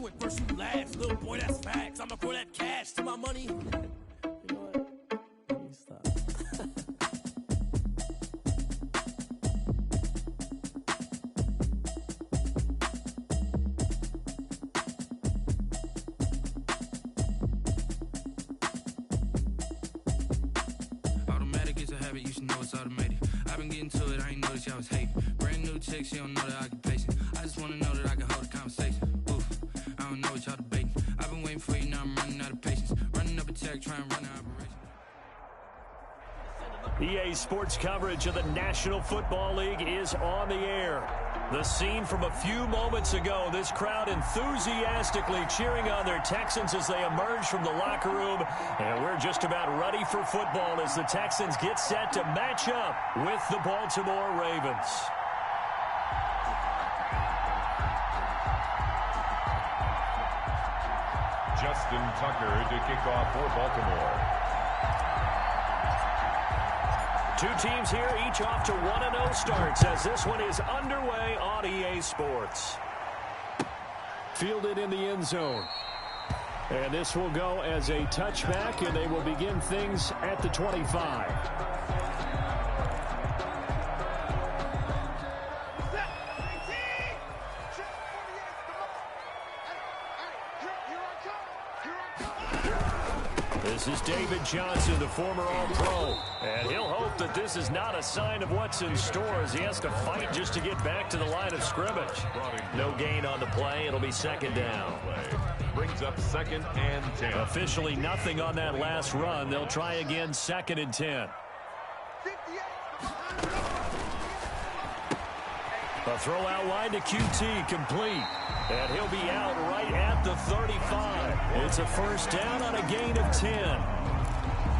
it first, you last. Little boy, that's facts. I'ma throw that cash to my money. You know what? Let me stop. Automatic is a habit, you should know it's automated. I've been getting to it, I ain't noticed y'all was hating. Brand new chick, she don't know the occupation. I just wanna know that I can hold a conversation. Oof, I don't know what y'all debating. I've been waiting for you, now I'm running out of patience. Running up a check, trying to run an operation. EA Sports coverage of the National Football League is on the air. The scene from a few moments ago, this crowd enthusiastically cheering on their Texans as they emerge from the locker room. And we're just about ready for football as the Texans get set to match up with the Baltimore Ravens. Justin Tucker to kick off for Baltimore. Two teams here, each off to 1-0 starts as this one is underway on EA Sports. Fielded in the end zone. And this will go as a touchback, and they will begin things at the 25. This is David Johnson, the former All-Pro, and he'll hope that this is not a sign of what's in store as he has to fight just to get back to the line of scrimmage. No gain on the play. It'll be second down. Brings up 2nd and 10. Officially nothing on that last run. They'll try again 2nd and 10. A throw out wide to QT, complete. And he'll be out right at the 35. It's a first down on a gain of 10.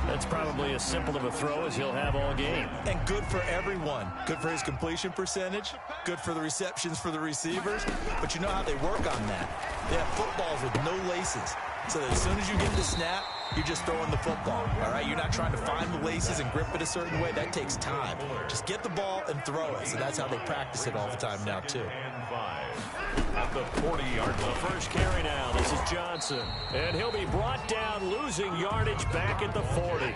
That's probably as simple of a throw as he'll have all game. And good for everyone. Good for his completion percentage. Good for the receptions for the receivers. But you know how they work on that. They have footballs with no laces. So that as soon as you get the snap, you're just throwing the football. All right? You're not trying to find the laces and grip it a certain way. That takes time. Just get the ball and throw it. So that's how they practice it all the time now, too. At the 40-yard line. The first carry now. This is Johnson. And he'll be brought down, losing yardage back at the 40.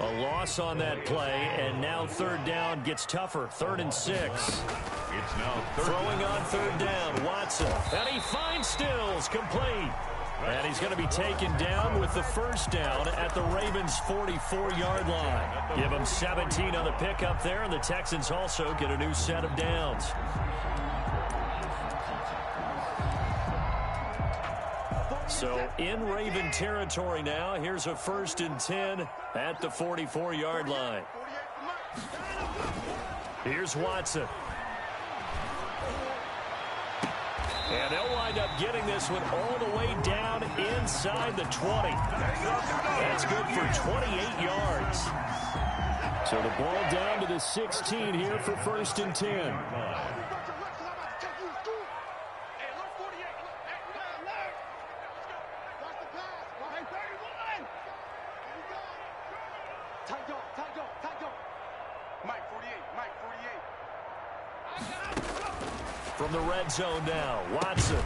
A loss on that play, and now third down gets tougher. 3rd and 6. It's now throwing on third down. Watson. And he finds Stills, complete. And he's going to be taken down with the first down at the Ravens' 44-yard line. Give them 17 on the pickup there, and the Texans also get a new set of downs. So in Raven territory now, here's a 1st and 10 at the 44-yard line. Here's Watson. And they'll wind up getting this one all the way down inside the 20. That's good for 28 yards. So the ball down to the 16 here for 1st and 10. From the red zone now, Watson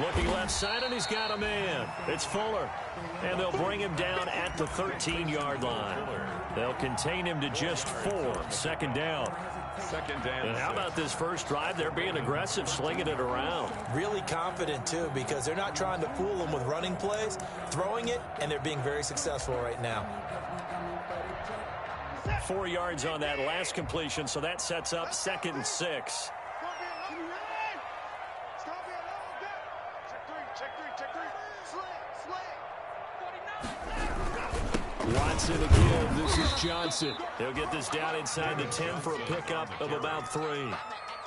looking left side, and he's got a man. It's Fuller, and they'll bring him down at the 13-yard line. They'll contain him to just 4. 2nd down. 2nd down. And how about this first drive? They're being aggressive, slinging it around. Really confident, too, because they're not trying to fool them with running plays, throwing it, and they're being very successful right now. 4 yards on that last completion, so that sets up 2nd and 6. Watson again. This is Johnson. He'll get this down inside the 10 for a pickup of about 3.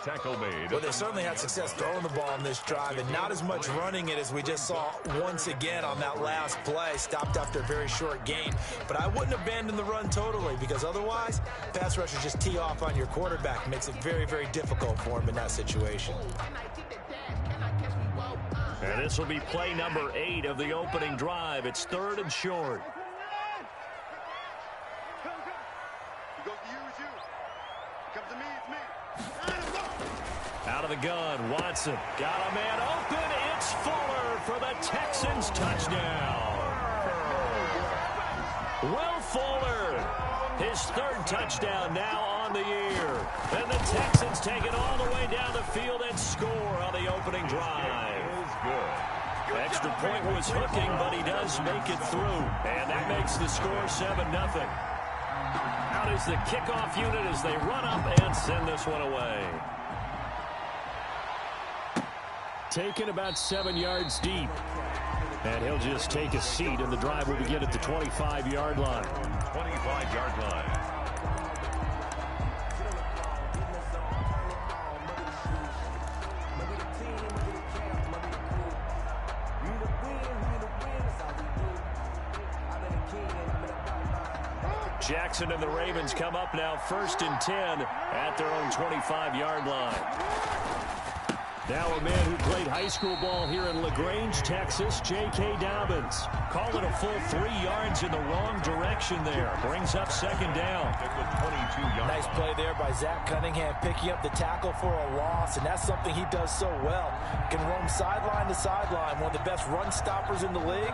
Tackle made. Well, they certainly had success throwing the ball on this drive, and not as much running it as we just saw once again on that last play. Stopped after a very short gain. But I wouldn't abandon the run totally, because otherwise, pass rushers just tee off on your quarterback. Makes it very, very difficult for him in that situation. And this will be play number 8 of the opening drive. It's 3rd and short. Out of the gun, Watson got a man open. It's Fuller for the Texans touchdown. Will Fuller, his third touchdown now on the year. And the Texans take it all the way down the field and score on the opening drive. Extra point was hooking, but he does make it through. And that makes the score 7-0. Out is the kickoff unit as they run up and send this one away. Taken about 7 yards deep. And he'll just take a seat, and the drive will begin at the 25-yard line. 25-yard line. Jackson and the Ravens come up now 1st and 10 at their own 25-yard line. Now a man who played high school ball here in LaGrange, Texas, J.K. Dobbins. Call it a full 3 yards in the wrong direction there. Brings up 2nd down. Nice play there by Zach Cunningham, picking up the tackle for a loss, and that's something he does so well. Can roam sideline to sideline, one of the best run stoppers in the league.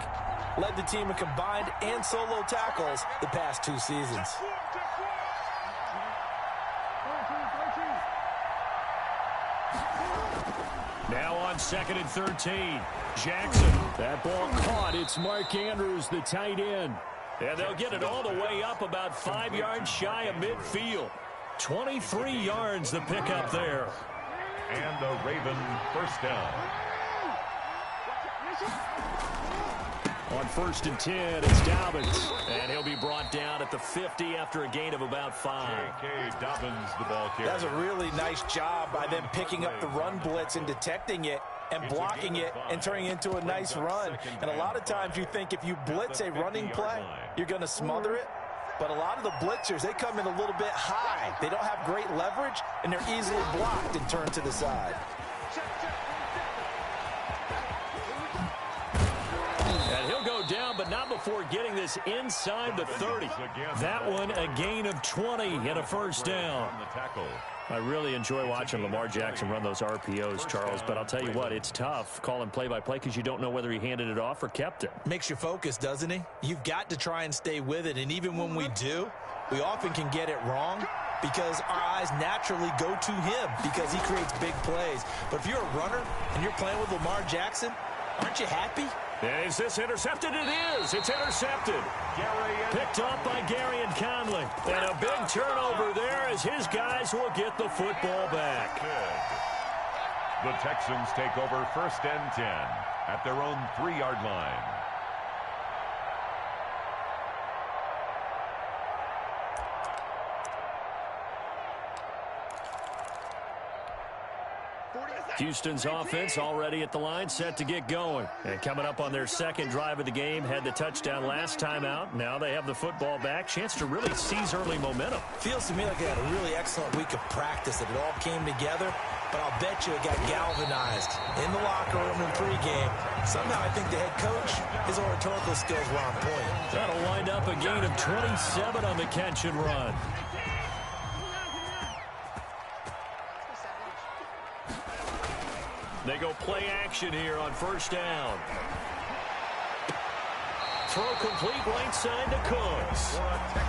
Led the team in combined and solo tackles the past 2 seasons. Now on 2nd and 13. Jackson. That ball caught. It's Mark Andrews, the tight end. And they'll get it all the way up about 5 yards shy of midfield. 23 yards the pickup there. And the Raven first down. On 1st and 10, it's Dobbins. And he'll be brought down at the 50 after a gain of about 5. J.K. Dobbins, the ball carrier. That's a really nice job by them picking up the run blitz and detecting it and blocking it and turning it into a nice run. And a lot of times you think if you blitz a running play, you're going to smother it. But a lot of the blitzers, they come in a little bit high. They don't have great leverage, and they're easily blocked and turned to the side. And he'll go down, but not before getting this inside the 30. That one, a gain of 20 and a first down. I really enjoy watching Lamar Jackson run those RPOs, Charles, but I'll tell you what, it's tough calling play-by-play because you don't know whether he handed it off or kept it. Makes you focus, doesn't he? You've got to try and stay with it, and even when we do, we often can get it wrong because our eyes naturally go to him because he creates big plays. But if you're a runner and you're playing with Lamar Jackson, aren't you happy? Is this intercepted? It is. It's intercepted. Picked up by Gary and Conley. And a big turnover there as his guys will get the football back. The Texans take over 1st and 10 at their own 3-yard line. Houston's offense already at the line, set to get going. And coming up on their 2nd drive of the game, had the touchdown last time out. Now they have the football back. Chance to really seize early momentum. Feels to me like they had a really excellent week of practice, that it all came together. But I'll bet you it got galvanized in the locker room and pregame. Somehow I think the head coach, his oratorical skills were on point. That'll wind up a gain of 27 on the catch and run. They go play action here on 1st down. Throw complete right side to Cooks.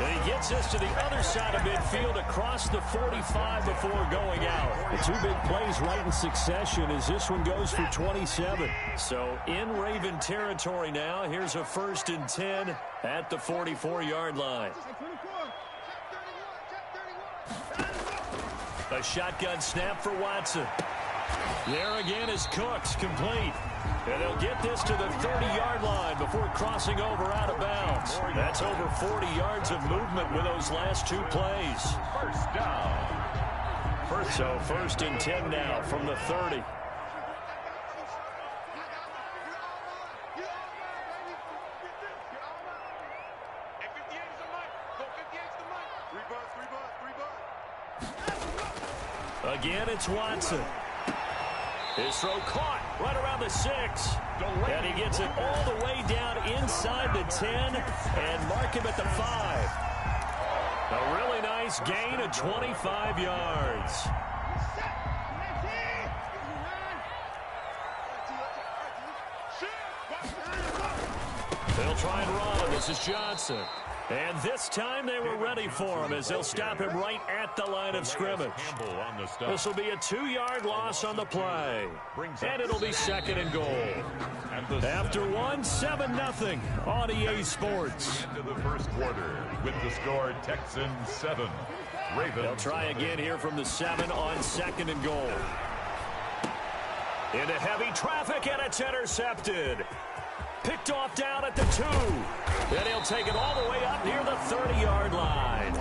And he gets this to the other side of midfield across the 45 before going out. The 2 big plays right in succession as this one goes for 27. So in Raven territory now. Here's a 1st and 10 at the 44-yard line. A shotgun snap for Watson. There again is Cooks, complete. And they'll get this to the 30-yard line before crossing over out of bounds. That's over 40 yards of movement with those last 2 plays. First down. So 1st and 10 now from the 30. Again, it's Watson. His throw caught right around the 6. And he gets it all the way down inside the 10 and mark him at the 5. A really nice gain of 25 yards. They'll try and run. This is Johnson. And this time they were ready for him as they'll stop him right at the line of scrimmage. This will be a 2-yard loss on the play. And it'll be 2nd and goal. After one, 7-0 on EA Sports. Into the first quarter with the score Texans 7. Ravens. They'll try again here from the 7 on 2nd and goal. Into heavy traffic, and it's intercepted. Picked off down at the 2. Then he'll take it all the way up near the 30-yard line.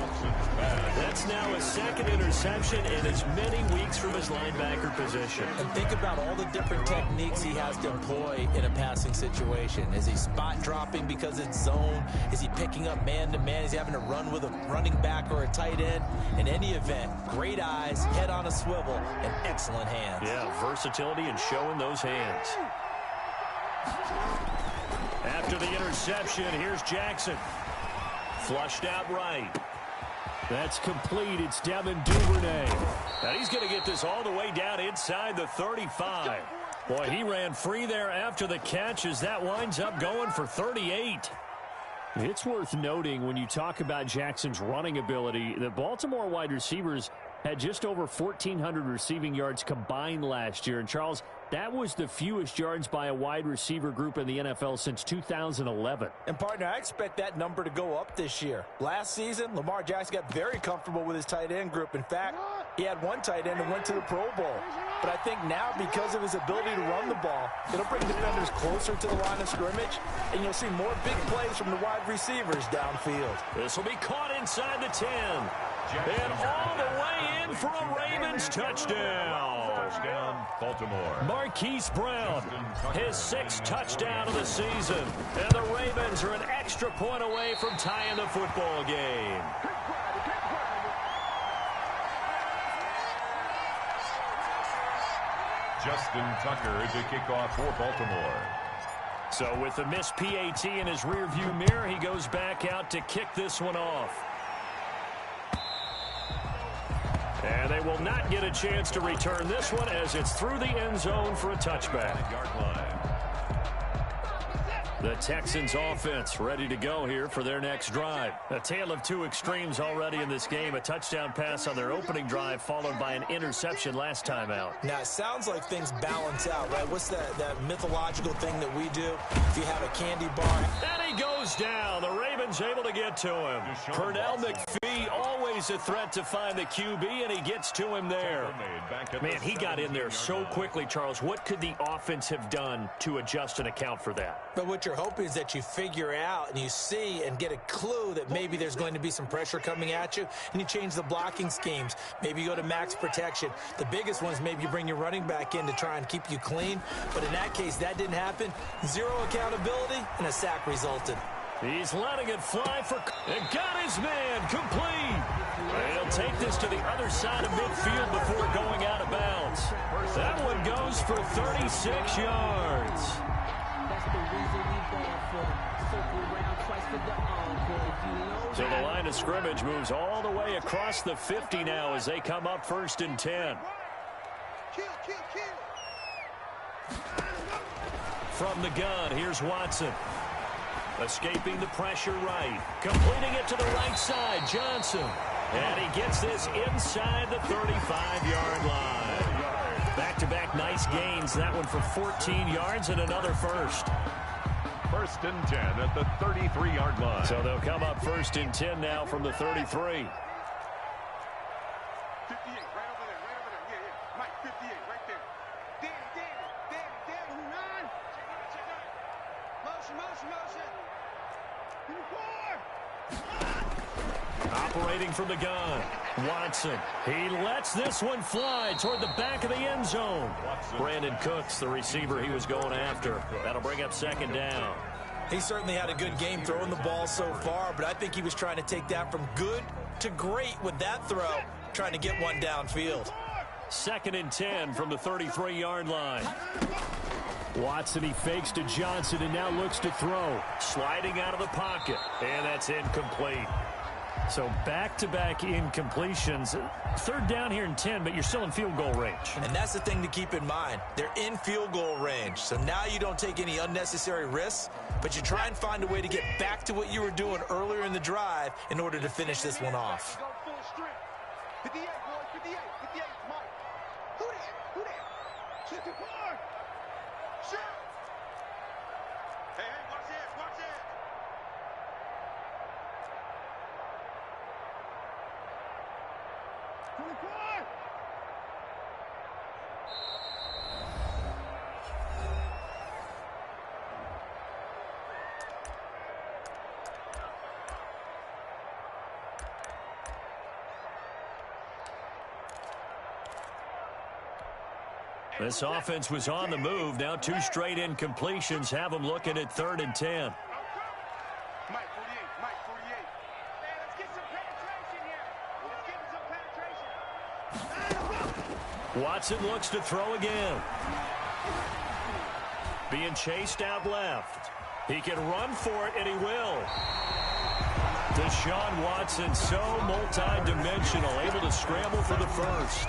That's now his 2nd interception in as many weeks from his linebacker position. And think about all the different techniques he has to employ in a passing situation. Is he spot dropping because it's zone? Is he picking up man-to-man? Is he having to run with a running back or a tight end? In any event, great eyes, head on a swivel, and excellent hands. Yeah, versatility and showing those hands. After the interception, here's Jackson. Flushed out right. That's complete. It's Devin Duvernay. And he's going to get this all the way down inside the 35. Boy, he ran free there after the catch as that winds up going for 38. It's worth noting when you talk about Jackson's running ability, the Baltimore wide receivers had just over 1,400 receiving yards combined last year. And, Charles, that was the fewest yards by a wide receiver group in the NFL since 2011. And, partner, I expect that number to go up this year. Last season, Lamar Jackson got very comfortable with his tight end group. In fact, he had one tight end that went to the Pro Bowl. But I think now, because of his ability to run the ball, it'll bring defenders closer to the line of scrimmage, and you'll see more big plays from the wide receivers downfield. This will be caught inside the 10. And all the way in for a Ravens touchdown. Touchdown, Baltimore. Marquise Brown, his 6th touchdown of the season. And the Ravens are an extra point away from tying the football game. Justin Tucker to kick off for Baltimore. So with the missed PAT in his rearview mirror, he goes back out to kick this one off. And they will not get a chance to return this one as it's through the end zone for a touchback. The Texans offense ready to go here for their next drive. A tale of two extremes already in this game. A touchdown pass on their opening drive followed by an interception last time out. Now, it sounds like things balance out, right? What's that mythological thing that we do? If you have a candy bar. And he goes down. The Ravens able to get to him. Pernell McPhee, always a threat to find the QB, and he gets to him there. Man, he got in there so quickly, Charles. What could the offense have done to adjust and account for that? But what you're hoping is that you figure out and you see and get a clue that maybe there's going to be some pressure coming at you, and you change the blocking schemes. Maybe you go to max protection. The biggest one is maybe you bring your running back in to try and keep you clean. But in that case, that didn't happen. Zero accountability, and a sack resulted. He's letting it fly for... and got his man complete. And he'll take this to the other side of midfield before going out of bounds. That one goes for 36 yards. So the line of scrimmage moves all the way across the 50 now as they come up 1st and 10. From the gun, here's Watson. Escaping the pressure right. Completing it to the right side, Johnson. And he gets this inside the 35-yard line. Back-to-back nice gains. That one for 14 yards and another first. 1st and 10 at the 33-yard line. So they'll come up 1st and 10 now from the 33. 58, right over there, yeah. Mike, 58, right there. Danny, who 9? Motion. Operating from the gun, Watson. He lets this one fly toward the back of the end zone. Brandon Cooks, the receiver he was going after. That'll bring up 2nd down. He certainly had a good game throwing the ball so far, but I think he was trying to take that from good to great with that throw, trying to get one downfield. 2nd and 10 from the 33-yard line. Watson, he fakes to Johnson and now looks to throw. Sliding out of the pocket, and that's incomplete. So back-to-back incompletions. Third down here and 10, but you're still in field goal range. And that's the thing to keep in mind. They're in field goal range. So now you don't take any unnecessary risks, but you try and find a way to get back to what you were doing earlier in the drive in order to finish this one off. 58, boys, 58, 58, Mike. Who that? 54. Sure. Hey, watch it. 24. This offense was on the move. Now 2 straight incompletions have them looking at 3rd and 10. Mike 48, Mike 48. Man, let's get some penetration here. Let's get some penetration. Watson looks to throw again. Being chased out left. He can run for it, and he will. Deshaun Watson, so multi-dimensional, able to scramble for the first.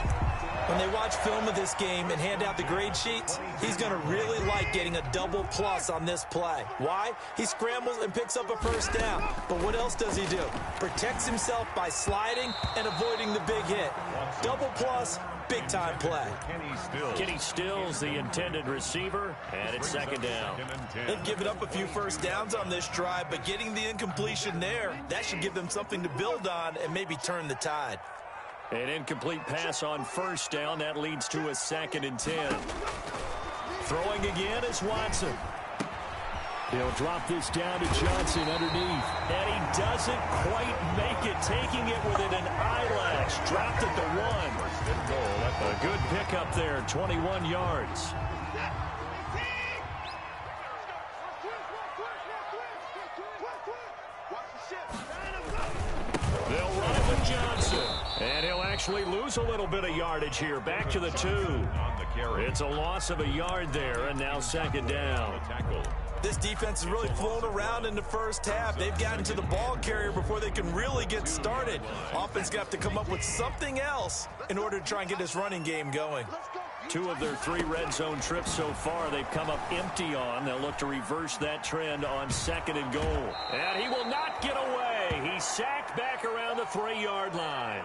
When they watch film of this game and hand out the grade sheets, he's going to really like getting a double plus on this play. Why? He scrambles and picks up a first down. But what else does he do? Protects himself by sliding and avoiding the big hit. Double plus, big-time play. Kenny Stills, the intended receiver, and it's 2nd down. They've given up a few first downs on this drive, but getting the incompletion there, that should give them something to build on and maybe turn the tide. An incomplete pass on 1st down. That leads to a 2nd and 10. Throwing again is Watson. He'll drop this down to Johnson underneath. And he doesn't quite make it, taking it within an eyelash. Dropped at the 1. A good pickup there, 21 yards. They'll run it with Johnson. And he'll actually lose a little bit of yardage here. Back to the 2. It's a loss of a yard there, and now 2nd down. This defense has really flown around in the first half. They've gotten to the ball carrier before they can really get started. Offense got to come up with something else in order to try and get this running game going. 2 of their 3 red zone trips so far they've come up empty on. They'll look to reverse that trend on 2nd and goal. And he will not get away. He's sacked back around the 3-yard line.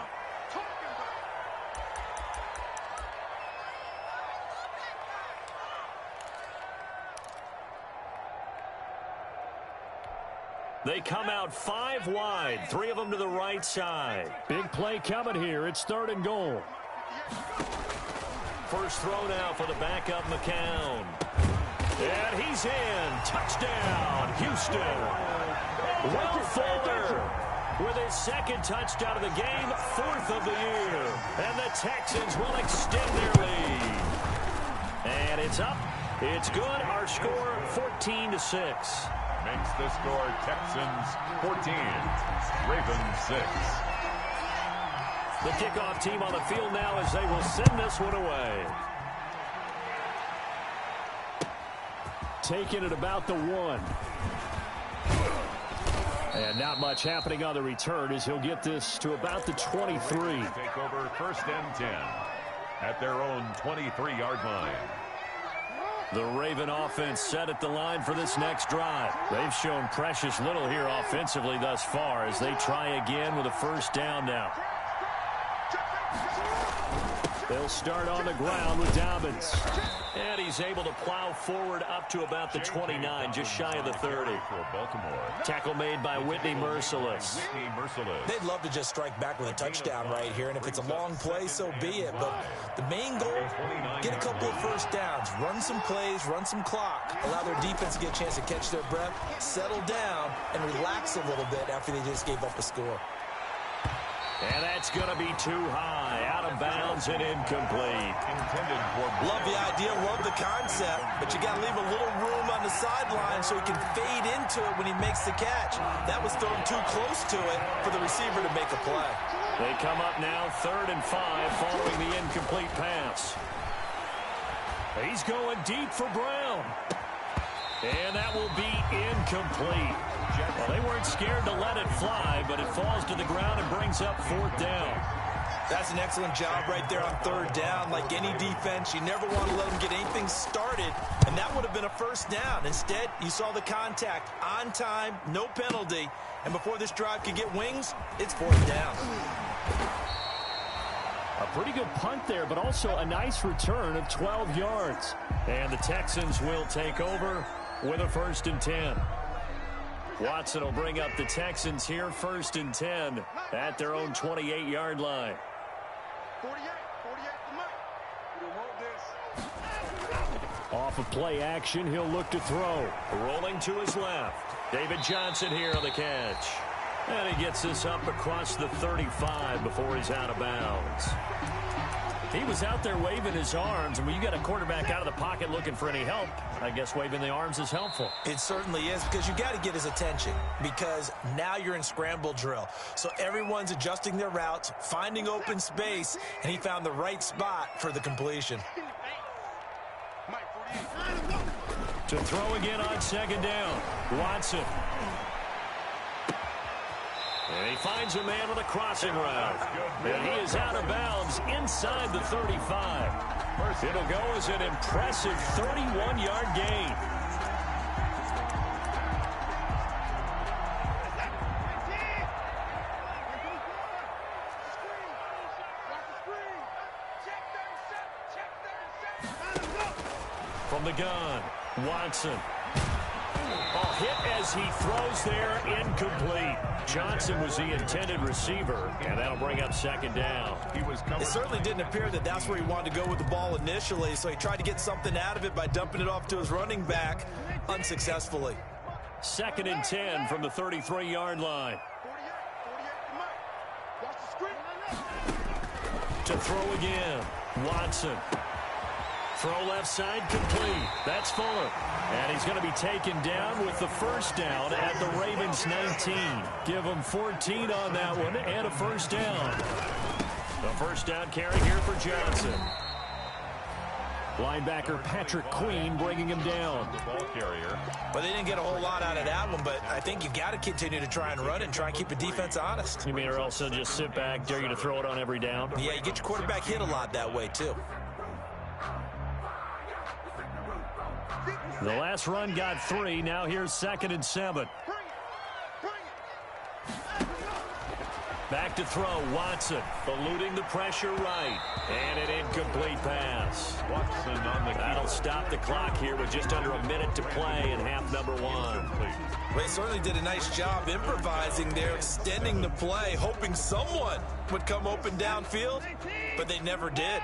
They come out 5 wide, 3 of them to the right side. Big play coming here. It's 3rd and goal. First throw now for the backup McCown. And he's in. Touchdown, Houston. Will Fuller with his 2nd touchdown of the game, 4th of the year. And the Texans will extend their lead. And it's up. It's good. Our score, 14-6. Makes the score Texans 14, Ravens 6. The kickoff team on the field now as they will send this one away. Taking it about the 1. And not much happening on the return as he'll get this to about the 23. Take over 1st and 10 at their own 23-yard line. The Raven offense set at the line for this next drive. They've shown precious little here offensively thus far as they try again with a 1st down now. They'll start on the ground with Dobbins. And he's able to plow forward up to about the 29, just shy of the 30. For Baltimore. Tackle made by Whitney Merciless. They'd love to just strike back with a touchdown right here, and if it's a long play, so be it. But the main goal, get a couple of first downs, run some plays, run some clock, allow their defense to get a chance to catch their breath, settle down, and relax a little bit after they just gave up a score. And that's going to be too high, out of bounds and incomplete. Love the idea, love the concept, but you got to leave a little room on the sideline so he can fade into it when he makes the catch. That was thrown too close to it for the receiver to make a play. They come up now 3rd and 5 following the incomplete pass. He's going deep for Brown. And that will be incomplete. Well, they weren't scared to let it fly, but it falls to the ground and brings up 4th down. That's an excellent job right there on 3rd down. Like any defense, you never want to let them get anything started, and that would have been a 1st down. Instead, you saw the contact on time, no penalty, and before this drive could get wings, it's 4th down. A pretty good punt there, but also a nice return of 12 yards. And the Texans will take over with a 1st and 10. Watson will bring up the Texans here, 1st and 10 at their own 28-yard line. 48 to Mike. We don't want this. Off of play action, he'll look to throw. Rolling to his left. David Johnson here on the catch. And he gets this up across the 35 before he's out of bounds. He was out there waving his arms, and when you got a quarterback out of the pocket looking for any help, I guess waving the arms is helpful. It certainly is, because you got to get his attention, because now you're in scramble drill. So everyone's adjusting their routes, finding open space, and he found the right spot for the completion. To throw again on 2nd down, Watson. And he finds a man with a crossing route. And he is out of bounds inside the 35. It'll go as an impressive 31-yard gain. From the gun, Watson. Hit as he throws there, incomplete. Johnson was the intended receiver, and that'll bring up 2nd down. It certainly didn't appear that that's where he wanted to go with the ball initially, so he tried to get something out of it by dumping it off to his running back unsuccessfully. 2nd and 10 from the 33-yard line. 48 To throw again, Watson. Throw left side complete. That's Fuller. And he's going to be taken down with the 1st down at the Ravens 19. Give him 14 on that one and a 1st down. The 1st down carry here for Johnson. Linebacker Patrick Queen bringing him down. The ball carrier. But they didn't get a whole lot out of that one, but I think you got to continue to try and run and try and keep the defense honest. You mean or else they'll just sit back, dare you to throw it on every down? Yeah, you get your quarterback hit a lot that way, too. The last run got 3. Now here's 2nd and 7. Back to throw, Watson, eluding the pressure right. And an incomplete pass. Watson on the That'll stop the clock here with just under a minute to play in half number 1. Well, they certainly did a nice job improvising there, extending the play, hoping someone would come open downfield, but they never did.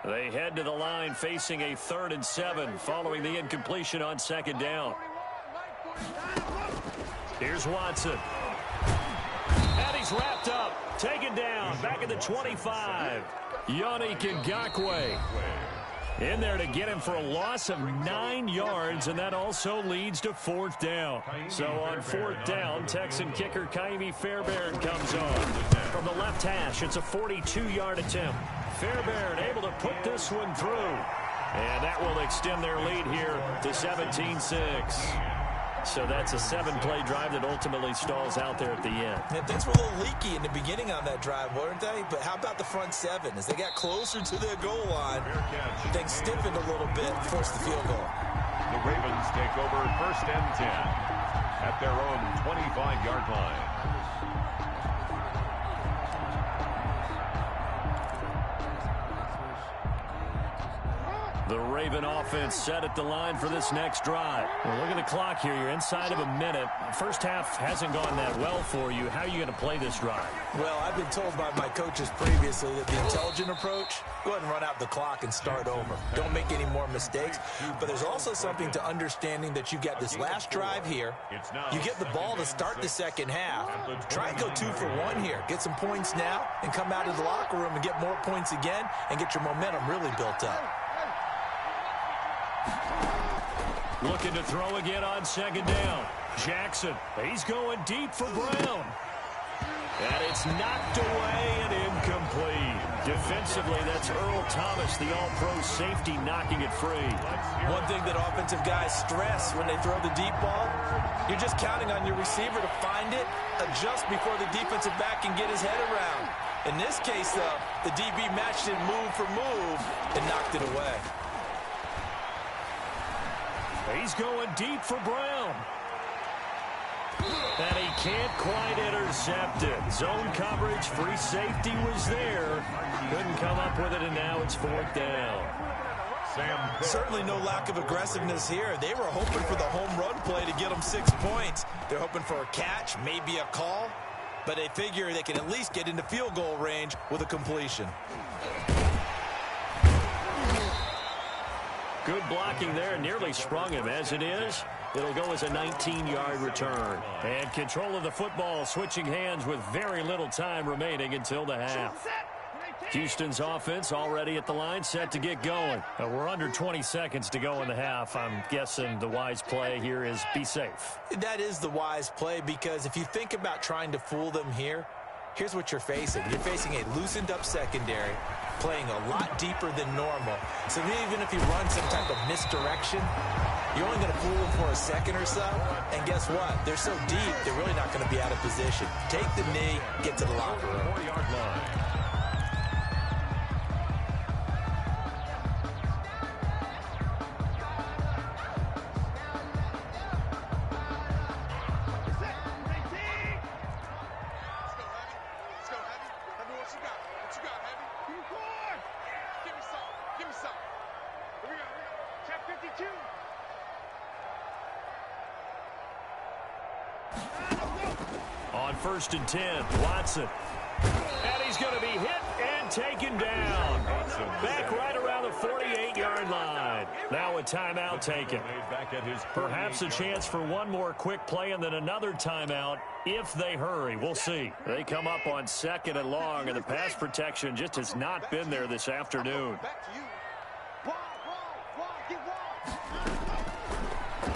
They head to the line facing a 3rd and 7 following the incompletion on 2nd down. Here's Watson. And he's wrapped up. Taken down. Back at the 25. Yannick Ngakoue in there to get him for a loss of 9 yards, and that also leads to 4th down. So on 4th down, Texan kicker Kaimi Fairbairn comes on. From the left hash, it's a 42-yard attempt. Fairbairn able to put this one through. And that will extend their lead here to 17-6. So that's a 7-play drive that ultimately stalls out there at the end. And things were a little leaky in the beginning on that drive, weren't they? But how about the front 7? As they got closer to their goal line, things stiffened a little bit, forced the field goal. The Ravens take over 1st and 10 at their own 25-yard line. The Raven offense set at the line for this next drive. Well, look at the clock here. You're inside of a minute. First half hasn't gone that well for you. How are you going to play this drive? Well, I've been told by my coaches previously that the intelligent approach, go ahead and run out the clock and start over. Don't make any more mistakes. But there's also something to understanding that you got this last drive here. You get the ball to start the second half. Try and go 2 for 1 here. Get some points now and come out of the locker room and get more points again and get your momentum really built up. Looking to throw again on 2nd down. Jackson, he's going deep for Brown. And it's knocked away and incomplete. Defensively, that's Earl Thomas, the all-pro safety, knocking it free. One thing that offensive guys stress when they throw the deep ball, you're just counting on your receiver to find it, adjust before the defensive back can get his head around. In this case, though, the DB matched it move for move and knocked it away. He's going deep for Brown. And he can't quite intercept it. Zone coverage, free safety was there. Couldn't come up with it, and now it's 4th down. Certainly no lack of aggressiveness here. They were hoping for the home run play to get them 6 points. They're hoping for a catch, maybe a call, but they figure they can at least get into field goal range with a completion. Good blocking there, nearly sprung him. As it is, it'll go as a 19-yard return. And control of the football switching hands with very little time remaining until the half. Houston's offense already at the line, set to get going. We're under 20 seconds to go in the half. I'm guessing the wise play here is be safe. That is the wise play, because if you think about trying to fool them here, here's what you're facing. You're facing a loosened up secondary, playing a lot deeper than normal. So even if you run some type of misdirection, you're only going to fool them for a second or so. And guess what? They're so deep, they're really not going to be out of position. Take the knee, get to the locker room. 4-yard line. On 1st and 10, Watson. And he's going to be hit and taken down. Back right around the 48-yard line. Now a timeout taken. Perhaps a chance for one more quick play and then another timeout if they hurry. We'll see. They come up on 2nd and long, and the pass protection just has not been there this afternoon.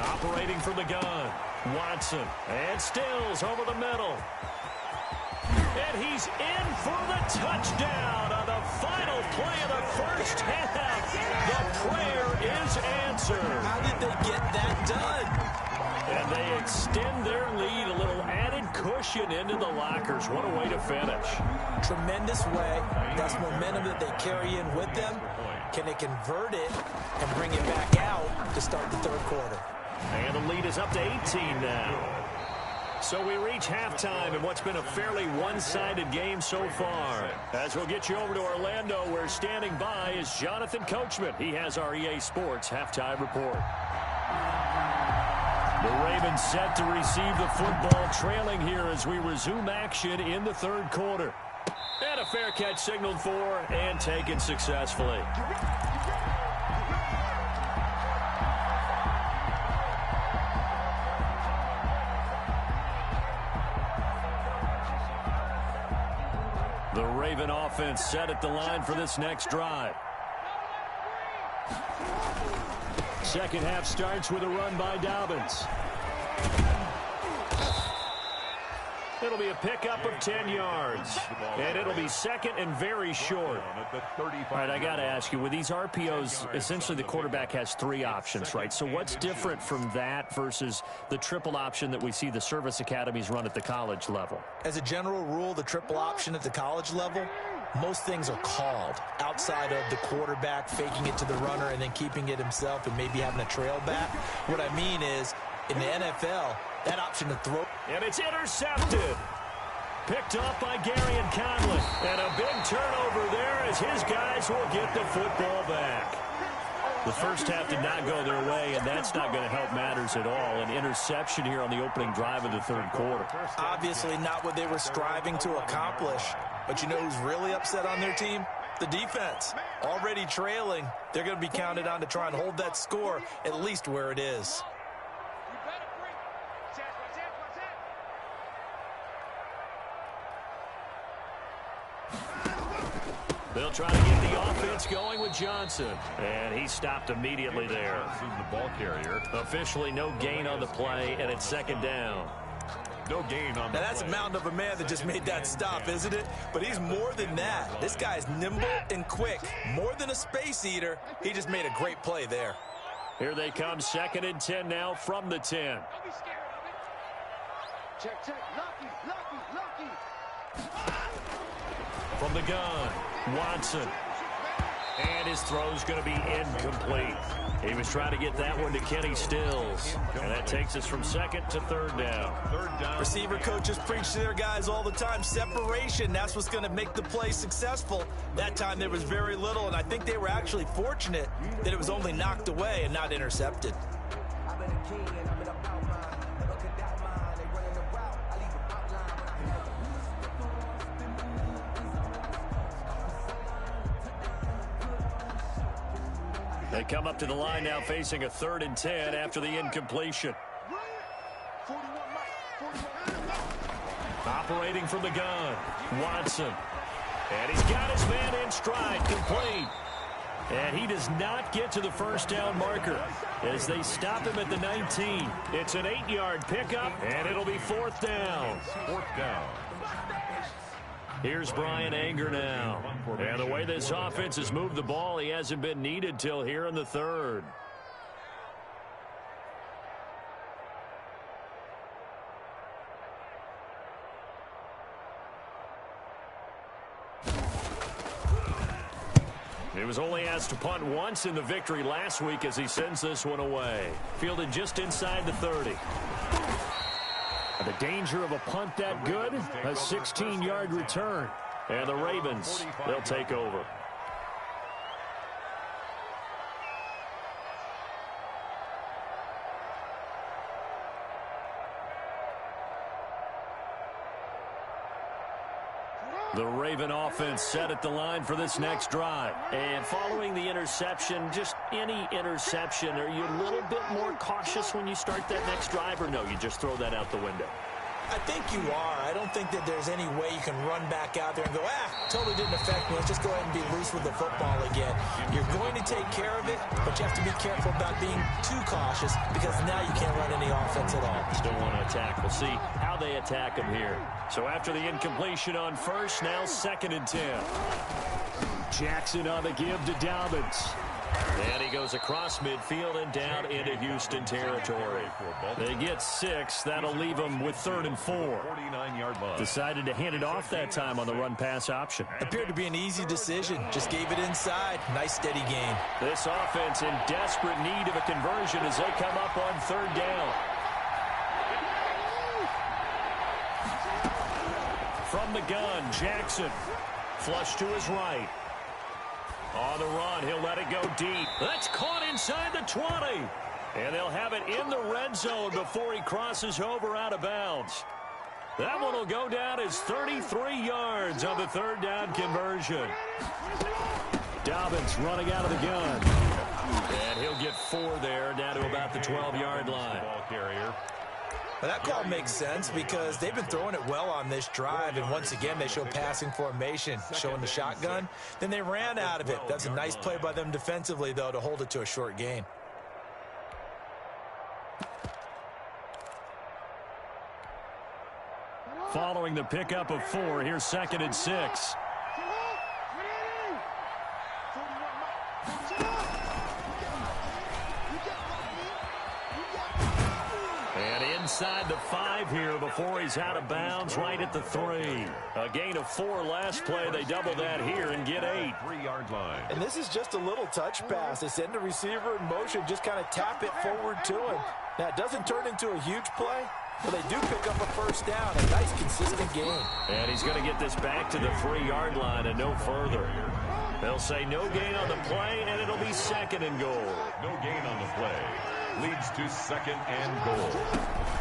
Operating from the gun, Watson, and Stills over the middle. And he's in for the touchdown on the final play of the first half. The prayer is answered. How did they get that done? And they extend their lead, a little added cushion into the lockers. What a way to finish. Tremendous way. That's momentum that they carry in with them. Can they convert it and bring it back out to start the 3rd quarter? And the lead is up to 18 now. So we reach halftime in what's been a fairly one-sided game so far. As we'll get you over to Orlando, where standing by is Jonathan Coachman. He has our EA Sports halftime report. The Ravens set to receive the football, trailing here as we resume action in the 3rd quarter. And a fair catch signaled for and taken successfully. The Raven offense set at the line for this next drive. Second half starts with a run by Dobbins. It'll be a pickup of 10 yards. And it'll be 2nd and very short. All right, I got to ask you, with these RPOs, essentially the quarterback has 3 options, right? So what's different from that versus the triple option that we see the service academies run at the college level? As a general rule, the triple option at the college level, most things are called outside of the quarterback faking it to the runner and then keeping it himself and maybe having a trail back. What I mean is, in the NFL, that option to throw. And it's intercepted. Picked off by Gary and Conley. And a big turnover there as his guys will get the football back. The first half did not go their way, and that's not going to help matters at all. An interception here on the opening drive of the 3rd quarter. Obviously not what they were striving to accomplish. But you know who's really upset on their team? The defense. Already trailing. They're going to be counted on to try and hold that score at least where it is. They'll try to get the offense going with Johnson. And he stopped immediately there. The ball carrier. Officially no gain on the play, and it's 2nd down. No gain on the Now, that's a play. mountain of a man that just made that stop, isn't it? But he's more than that. This guy is nimble and quick. More than a space eater. He just made a great play there. Here they come, 2nd and 10 now from the 10. Don't be scared of it. Check, check. Lucky. From the gun, Watson. And his throw's going to be incomplete. He was trying to get that one to Kenny Stills. And that takes us from 2nd to 3rd down. 3rd down. Receiver coaches preach to their guys all the time. Separation, that's what's going to make the play successful. That time there was very little, and I think they were actually fortunate that it was only knocked away and not intercepted. They come up to the line now facing a 3rd and 10 after the incompletion. 41. Operating from the gun, Watson. And he's got his man in stride, complete. And he does not get to the 1st down marker as they stop him at the 19. It's an 8-yard pickup, and it'll be 4th down. 4th down. Here's Brian Anger now. And the way this offense has moved the ball, he hasn't been needed till here in the 3rd. He was only asked to punt once in the victory last week as he sends this one away. Fielded just inside the 30. The danger of a punt that good, a 16-yard return. And the Ravens, they'll take over. The Raven offense set at the line for this next drive. And following the interception, just any interception, are you a little bit more cautious when you start that next drive, or no, you just throw that out the window? I think you are. I don't think that there's any way you can run back out there and go, totally didn't affect me. Let's just go ahead and be loose with the football again. You're going to take care of it, but you have to be careful about being too cautious because now you can't run any offense at all. Still want to attack. We'll see how they attack him here. So after the incompletion on 1st, now 2nd and 10. Jackson on the give to Dobbins. And he goes across midfield and down into Houston territory. They get 6. That'll leave them with 3rd and 4. 49-yard line. Decided to hand it off that time on the run-pass option. Appeared to be an easy decision. Just gave it inside. Nice steady gain. This offense in desperate need of a conversion as they come up on 3rd down. From the gun, Jackson. Flush to his right. On the run, he'll let it go deep. That's caught inside the 20. And they'll have it in the red zone before he crosses over out of bounds. That one will go down as 33 yards on the 3rd down conversion. Dobbins running out of the gun. And he'll get 4 there, down to about the 12-yard line. Ball carrier. Well, that call makes sense because they've been throwing it well on this drive, and once again they show passing formation, showing the shotgun. Then they ran out of it. That's a nice play by them defensively, though, to hold it to a short gain. Following the pickup of 4, here's 2nd and 6. Inside the 5 here before he's out of bounds, right at the 3. A gain of 4 last play. They double that here and get 8. 3-yard line. And this is just a little touch pass. They send the receiver in motion, just kind of tap it forward to him. Now, it doesn't turn into a huge play, but they do pick up a 1st down. A nice, consistent gain. And he's going to get this back to the 3-yard line and no further. They'll say no gain on the play, and it'll be 2nd and goal. No gain on the play. Leads to 2nd and goal.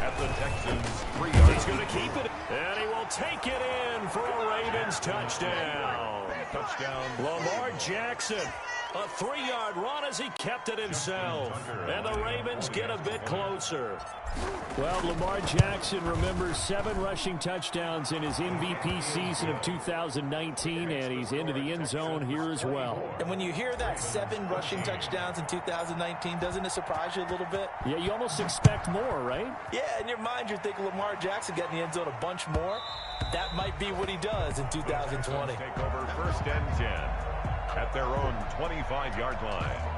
At the Texans' 3-yard. He's going to keep it, and he will take it in for a Ravens touchdown. Touchdown. Lamar Jackson A 3-yard run as he kept it himself. And the Ravens get a bit closer. Well, Lamar Jackson remembers 7 rushing touchdowns in his MVP season of 2019, and he's into the end zone here as well. And when you hear that 7 rushing touchdowns in 2019, doesn't it surprise you a little bit? Yeah, you almost expect more, right? Yeah, in your mind you're thinking Lamar Jackson got in the end zone a bunch more. That might be what he does in 2020. Take over 1st and 10 at their own 25-yard line.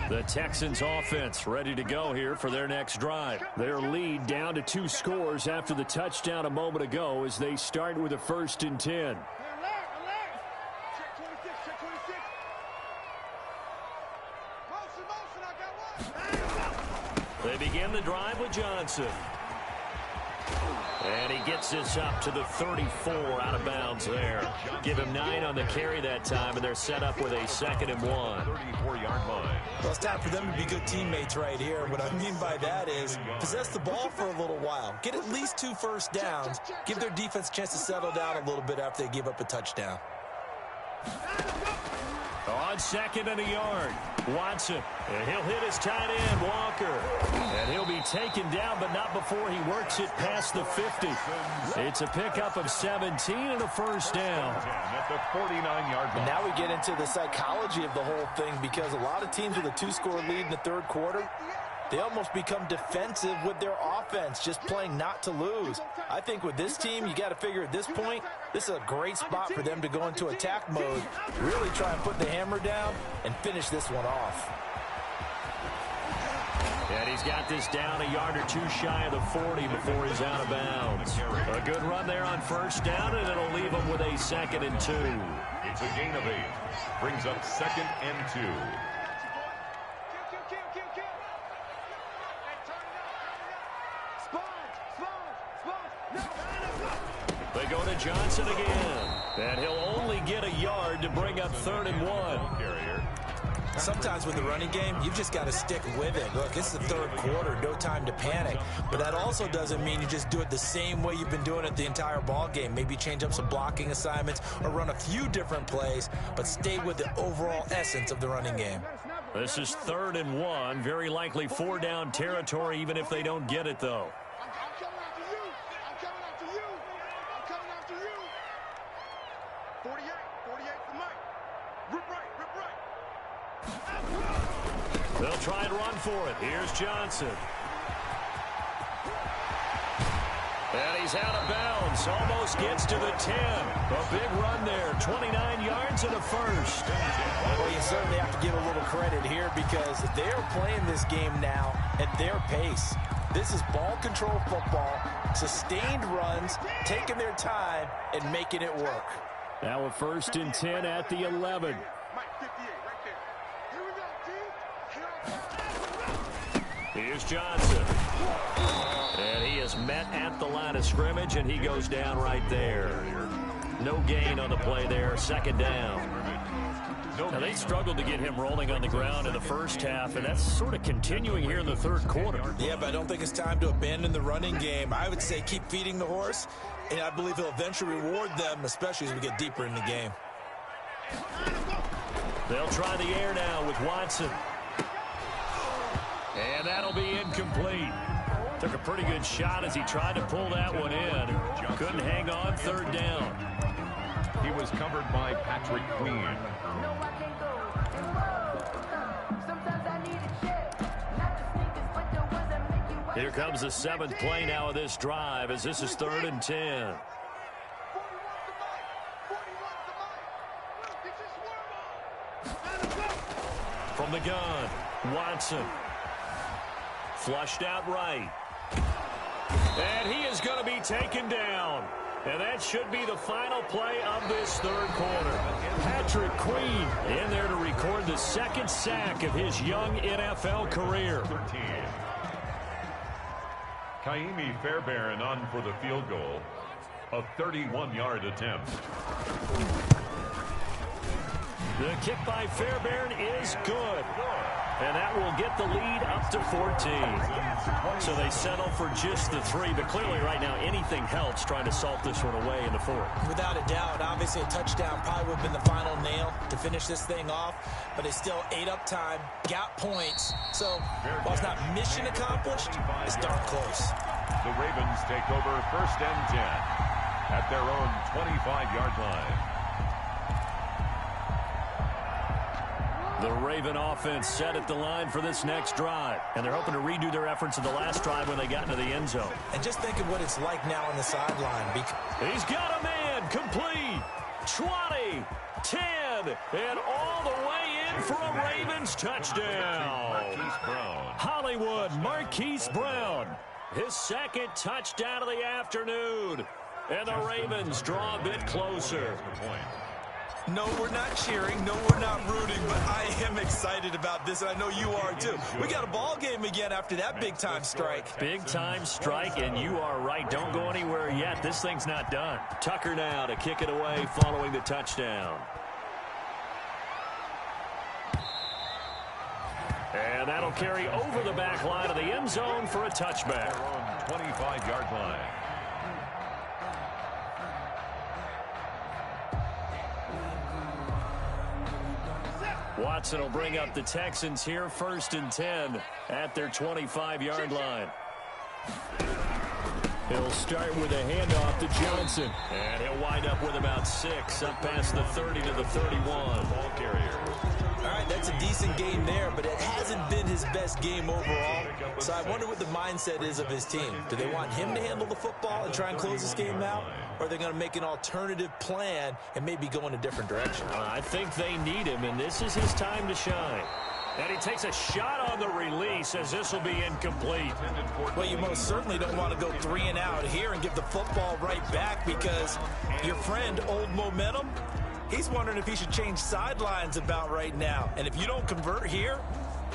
The Texans offense ready to go here for their next drive. Their lead down to 2 scores after the touchdown a moment ago as they start with a 1st and 10. They begin the drive with Johnson. And he gets this up to the 34 out of bounds there. Give him 9 on the carry that time, and they're set up with a 2nd and 1. 34-yard line. Well, it's time for them to be good teammates right here. What I mean by that is possess the ball for a little while. Get at least 2 first downs. Give their defense a chance to settle down a little bit after they give up a touchdown. On 2nd and a yard, Watson. And he'll hit his tight end, Walker. And he'll be taken down, but not before he works it past the 50. It's a pickup of 17 and a 1st down. At the 49-yard line. Now we get into the psychology of the whole thing, because a lot of teams with a 2-score lead in the 3rd quarter, they almost become defensive with their offense, just playing not to lose. I think with this team, you got to figure at this point, this is a great spot for them to go into attack mode, really try and put the hammer down and finish this one off. And he's got this down a yard or 2 shy of the 40 before he's out of bounds. A good run there on 1st down, and it'll leave him with a 2nd and 2. It's a gain of 8. Brings up 2nd and 2. They go to Johnson again. And he'll only get a yard to bring up 3rd and 1. Carrier. Sometimes with the running game, you've just got to stick with it. Look, it's the 3rd quarter, no time to panic. But that also doesn't mean you just do it the same way you've been doing it the entire ball game. Maybe change up some blocking assignments or run a few different plays, but stay with the overall essence of the running game. This is 3rd and 1. Very likely 4-down territory, even if they don't get it, though. They'll try and run for it. Here's Johnson. And he's out of bounds. Almost gets to the 10. A big run there. 29 yards and a 1st. Well, you certainly have to give a little credit here, because they're playing this game now at their pace. This is ball control football, sustained runs, taking their time and making it work. Now a 1st and 10 at the 11. Here's Johnson. And he is met at the line of scrimmage, and he goes down right there. No gain on the play there. 2nd down. Now, they struggled to get him rolling on the ground in the 1st half, and that's sort of continuing here in the 3rd quarter. Yeah, but I don't think it's time to abandon the running game. I would say keep feeding the horse, and I believe he'll eventually reward them, especially as we get deeper in the game. They'll try the air now with Watson. And that'll be incomplete. Took a pretty good shot as he tried to pull that one in. Couldn't hang on 3rd down. He was covered by Patrick Queen. Here comes the 7th play now of this drive, as this is 3rd and 10. From the gun, Watson. Flushed out right. And he is going to be taken down. And that should be the final play of this 3rd quarter. Patrick Queen in there to record the 2nd sack of his young NFL career. 13. Kaimi Fairbairn on for the field goal. A 31-yard attempt. The kick by Fairbairn is good. And that will get the lead up to 14. So they settle for just the 3. But clearly right now anything helps trying to salt this one away in the 4th. Without a doubt, obviously a touchdown probably would have been the final nail to finish this thing off. But it's still ate up time, got points. So while it's not mission accomplished, it's darn close. The Ravens take over 1st and 10 at their own 25-yard line. The Raven offense set at the line for this next drive. And they're hoping to redo their efforts of the last drive when they got into the end zone. And just think of what it's like now on the sideline. He's got a man, complete, 20, 10, and all the way in for a Ravens touchdown. Marquise Brown. Hollywood Marquise Brown, his 2nd touchdown of the afternoon. And the Ravens draw a bit closer. No, we're not cheering. No, we're not rooting. But I am excited about this, and I know you are too. We got a ball game again after that big-time strike. Big-time strike, and you are right. Don't go anywhere yet. This thing's not done. Tucker now to kick it away following the touchdown. And that'll carry over the back line of the end zone for a touchback. 25-yard line. Watson will bring up the Texans here 1st and 10 at their 25-yard line. He'll start with a handoff to Johnson. And he'll wind up with about 6 up past the 30 to the 31. Ball carrier. All right, that's a decent game there, but it hasn't been his best game overall. So I wonder what the mindset is of his team. Do they want him to handle the football and try and close this game out? Or are they going to make an alternative plan and maybe go in a different direction? I think they need him, and this is his time to shine. And he takes a shot on the release as this will be incomplete. Well, you most certainly don't want to go 3 and out here and give the football right back because your friend, Old Momentum, he's wondering if he should change sidelines about right now. And if you don't convert here,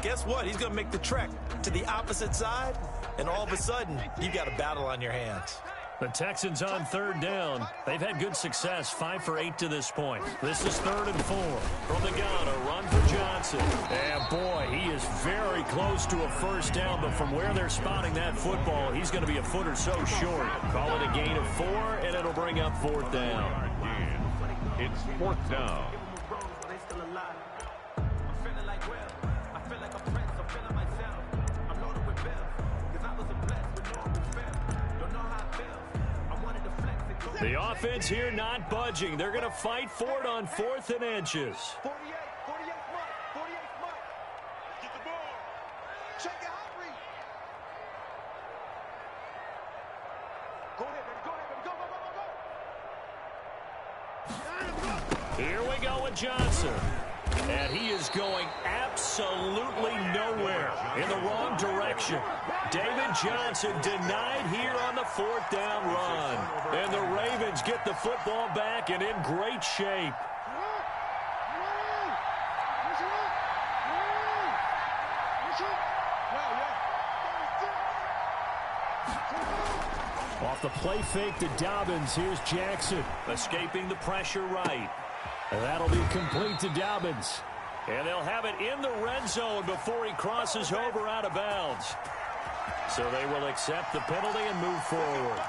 guess what? He's going to make the trek to the opposite side, and all of a sudden, you've got a battle on your hands. The Texans on 3rd down. They've had good success, 5 for 8 to this point. This is 3rd and 4. From the gun, a run for Johnson. And boy, he is very close to a 1st down, but from where they're spotting that football, he's going to be a foot or so short. Call it a gain of 4, and it'll bring up 4th down. It's 4th down. The offense here not budging. They're going to fight for it on 4th and inches. 48 Mike. Get the ball. Check it out, Reed. Go ahead, baby. Go. Here we go with Johnson. And he is going absolutely nowhere in the wrong direction. David Johnson denied here on the 4th down run. And the Ravens get the football back and in great shape. Off the play fake to Dobbins, here's Jackson. Escaping the pressure right. And that'll be complete to Dobbins. And they'll have it in the red zone before he crosses over out of bounds. So they will accept the penalty and move forward.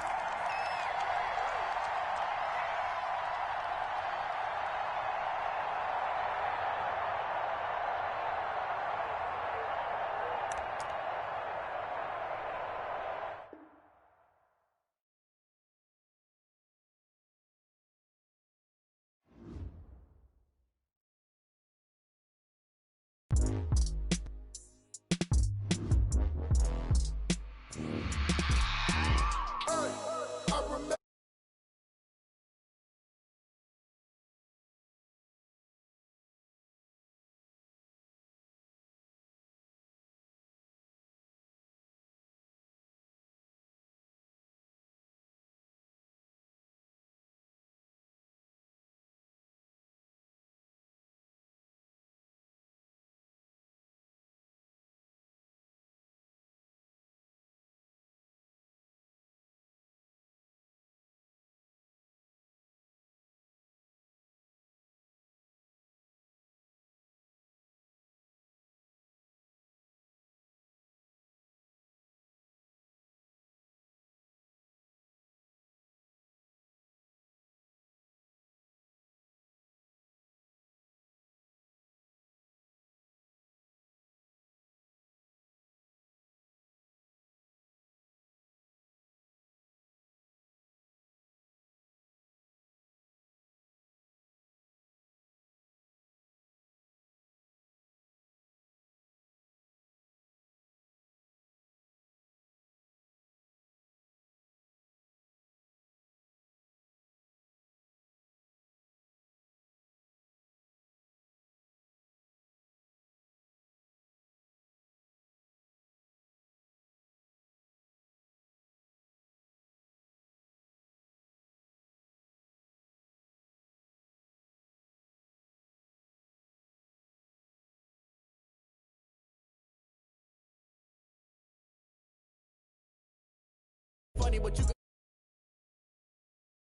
money, but you